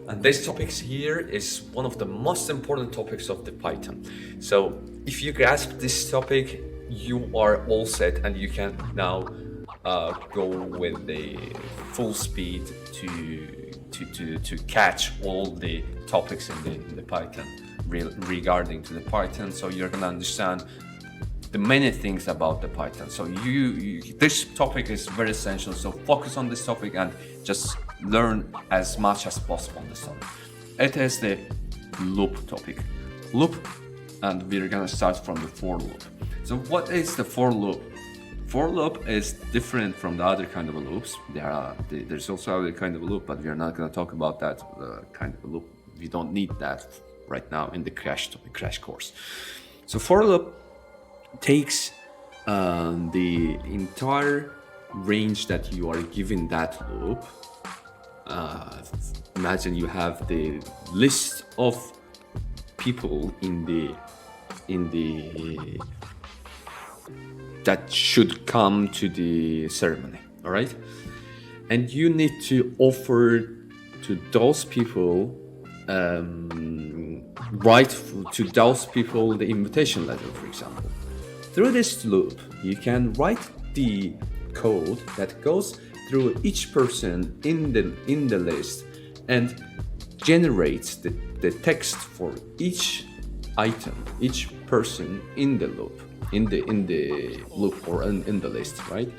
And this topic here is one of the most important topics of the Python. So if you grasp this topic, you are all set and you can now go with the full speed to catch all the topics in the Python regarding to the Python. So you're gonna understand the many things about the Python. So this topic is very essential. So focus on this topic and just learn as much as possible on this topic. It is the loop topic. Loop, and we're gonna start from the for loop. So what is the for loop? For loop is different from the other kind of loops. There's also other kind of loop, but we are not gonna talk about that kind of loop. We don't need that right now in the crash course. So for loop takes the entire range that you are given that loop. Imagine you have the list of people in the that should come to the ceremony, all right? And you need to offer to those people write to those people the invitation letter, for example. Through this loop, you can write the code that goes through each person in the list and generates the text for each item, each person in the loop, in the loop or in the list, right?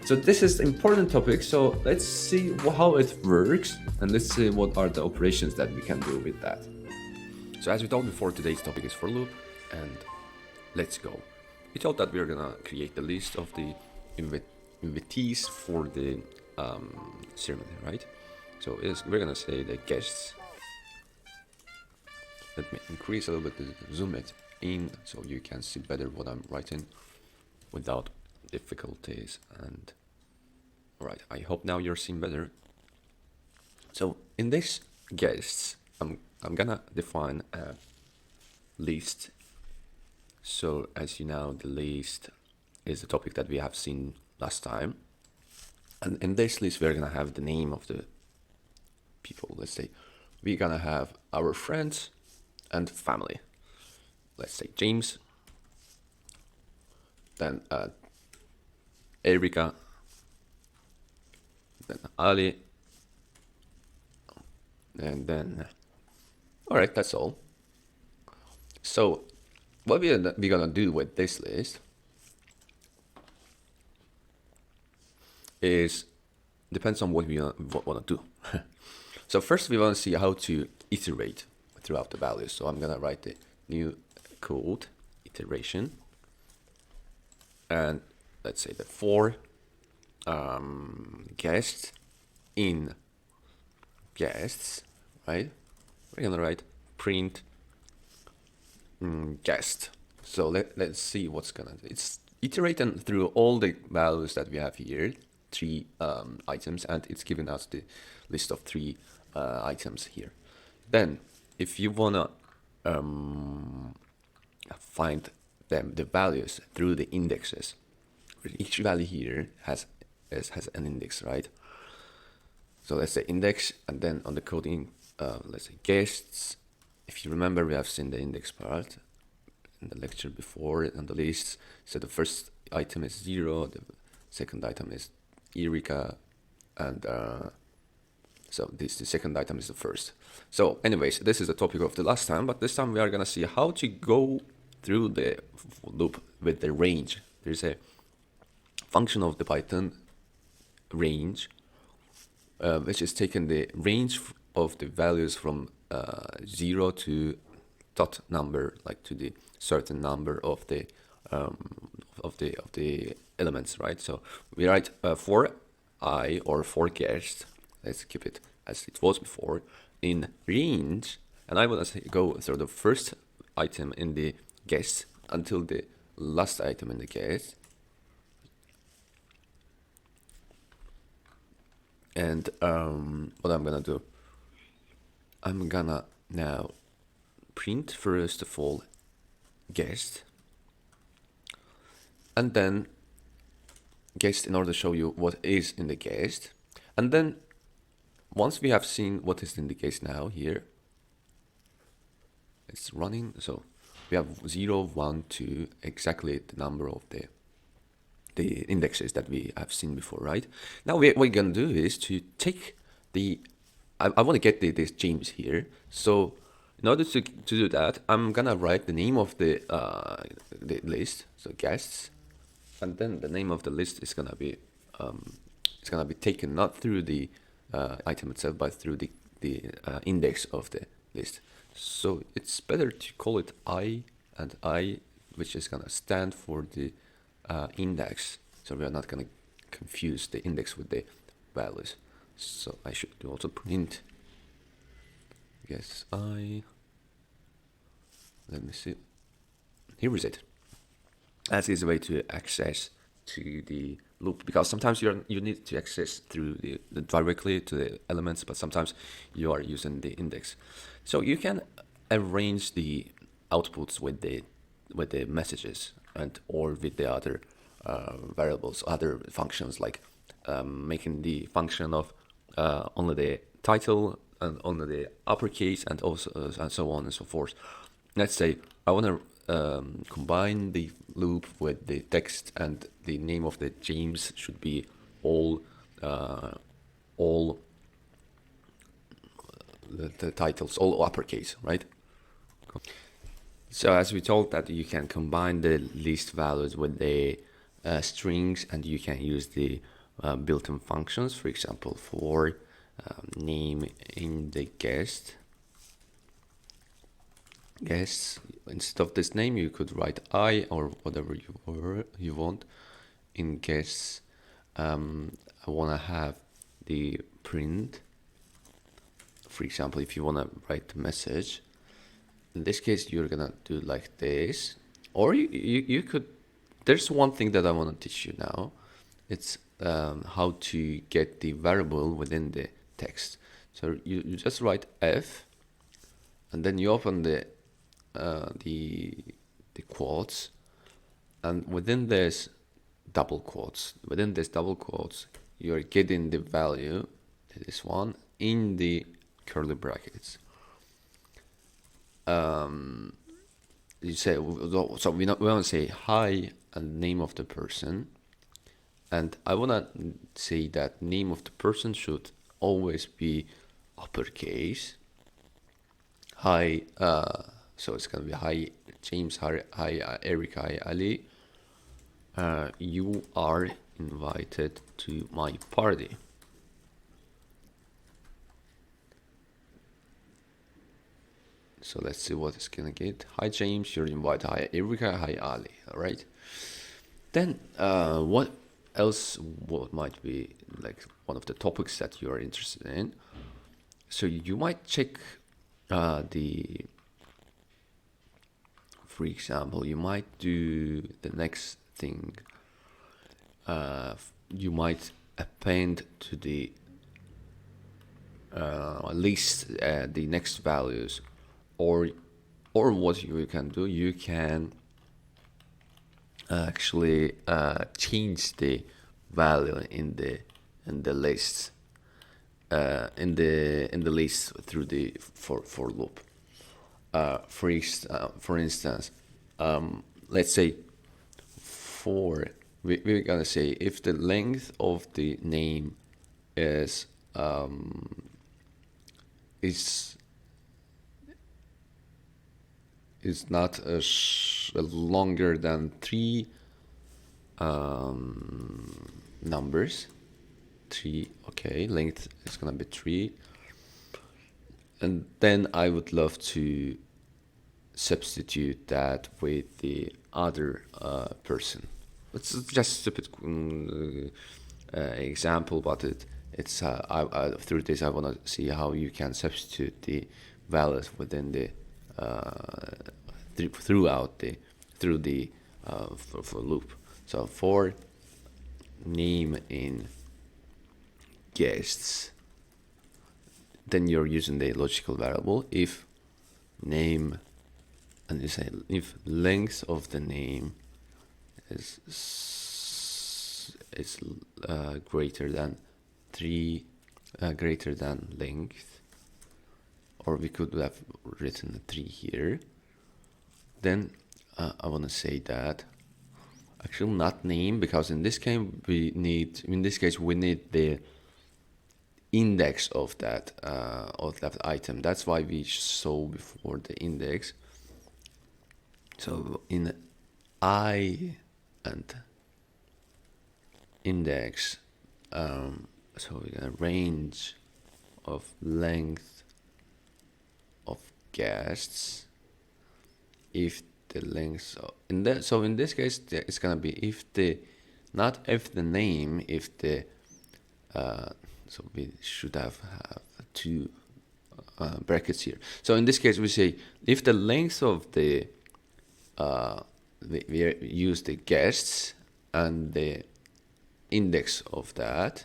So this is an important topic. So let's see how it works and let's see what are the operations that we can do with that. So as we told before, today's topic is for loop, and let's go. We thought that we are gonna create the list of the invitees for the ceremony, right? So we're gonna say the guests. Let me increase a little bit, zoom it in so you can see better what I'm writing without difficulties. And all right, I hope now you're seeing better. So in this guests, I'm gonna define a list. So as you know, the list is the topic that we have seen last time. And in this list, we're gonna have the name of the people. Let's say we're gonna have our friends and family. Let's say James, then Erika, then Ali, and then, all right, that's all. So what we're gonna do with this list is depends on what we want to do. So first we want to see how to iterate throughout the values. So I'm gonna write the new code iteration, and let's say the for guests in guests, right? We're gonna write print guest. So let's see what's gonna, it's iterating through all the values that we have here, 3 items, and it's giving us the list of 3 items here. Then if you wanna find the values through the indexes, each value here has an index, right? So let's say index, and then on the coding, let's say guests. If you remember, we have seen the index part in the lecture before on the list. So the first item is 0, the second item is Erika, and so the second item is the first. So anyways, this is the topic of the last time, but this time we are gonna see how to go through the loop with the range. There's a function of the Python range, which is taking the range of the values from 0 to dot number, like to the certain number of the elements, right? So we write for I or for guest. Let's keep it as it was before in range, and I will go through the first item in the guest until the last item in the guest. And what I'm gonna do, I'm gonna now print first of all guest, and then guest in order to show you what is in the guest, and then once we have seen what is in the case now here, it's running. So we have 0, 1, 2, exactly the number of the indexes that we have seen before, right? Now what we're gonna do is to take the, I want to get this James here. So in order to do that, I'm gonna write the name of the list, so guests, and then the name of the list is gonna be taken not through the item itself, but through the index of the list. So it's better to call it I and I, which is gonna stand for the index. So we are not gonna confuse the index with the values. So I should also print guess I. Let me see. Here is it. That is a way to access to the loop, because sometimes you need to access through the directly to the elements, but sometimes you are using the index. So you can arrange the outputs with the messages and or with the other variables, other functions, like making the function of only the title and only the uppercase, and also and so on and so forth. Let's say I want to combine the loop with the text, and the name of the James should be all the titles, all uppercase, right? So as we told that you can combine the list values with the strings, and you can use the built-in functions, for example, for name in the guests. Instead of this name, you could write I or whatever you want. In guests, I want to have the print. For example, if you want to write the message, in this case, you're gonna do like this, or you could. There's one thing that I want to teach you now. It's how to get the variable within the text. So you just write F, and then you open the quotes, and within this double quotes, you're getting the value, this one, in the curly brackets. You say, so we want to say hi and name of the person, and I want to say that name of the person should always be uppercase. Hi, so it's gonna be hi James, hi Eric, hi Ali. You are invited to my party. So let's see what it's gonna get. Hi James, you're invited. Hi Erica, hi Ali. All right. Then what else? What might be like one of the topics that you are interested in? So you might check the. For example, you might do the next thing. You might append to the list the next values, or what you can do, you can actually change the value in the list in the list through the for loop. For instance, let's say we're gonna say if the length of the name is not longer than 3 numbers. 3, okay, length is gonna be 3, and then I would love to substitute that with the other person. It's just a stupid example, but it's through this I want to see how you can substitute the values within the through the for loop. So for name in guests, then you're using the logical variable if name, and you say if length of the name is greater than 3 greater than length, or we could have written a 3 here. Then I want to say that actually not name, because in this case we need the index of that item. That's why we saw before the index. So in I and index, so we got a range of length of guests. If the length so in this case it's gonna be if the name, if the so we should have two brackets here. So in this case we say if the length of the we use the guests and the index of that.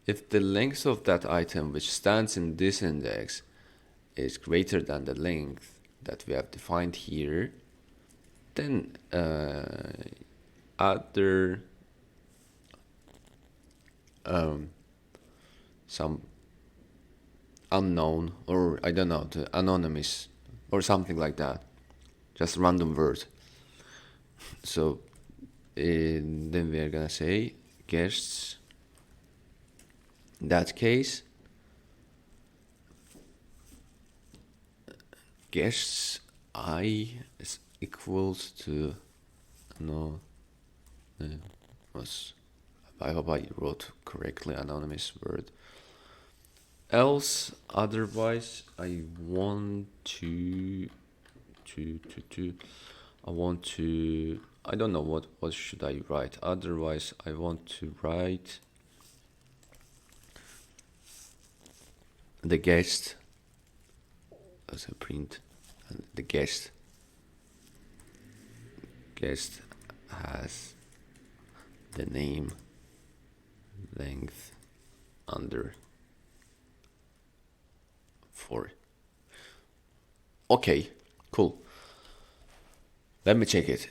If the length of that item which stands in this index is greater than the length that we have defined here, then other some unknown, or I don't know, the anonymous or something like that, just random word. So then we are gonna say guests. In that case, guests I is equals to was, I hope I wrote correctly, anonymous word. Else, otherwise, I want to I don't know what should I write. Otherwise, I want to write the guest as a print, and the guest has the name length under 4. Okay, cool. Let me check it.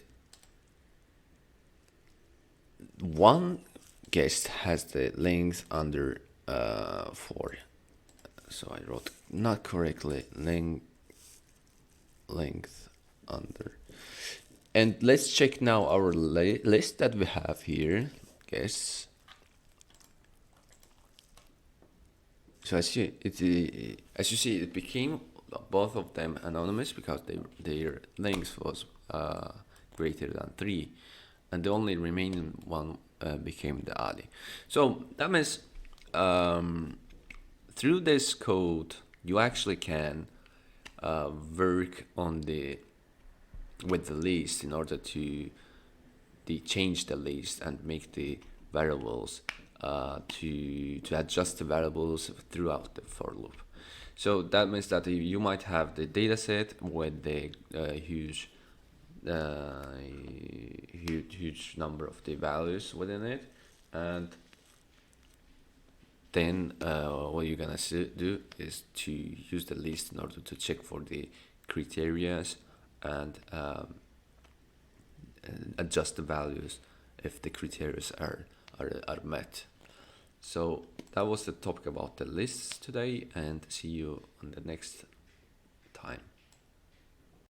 One guest has the length under 4. So I wrote not correctly, length under. And let's check now our list that we have here, guests. So as you see, it became both of them anonymous because their length was greater than 3, and the only remaining one became the Ali. So that means through this code you actually can work on with the list in order to change the list and make the variables to adjust the variables throughout the for loop. So that means that you might have the dataset with the huge number of the values within it, and then what you're gonna do is to use the list in order to check for the criteria and adjust the values if the criteria are met. So that was the topic about the lists today, and see you on the next time.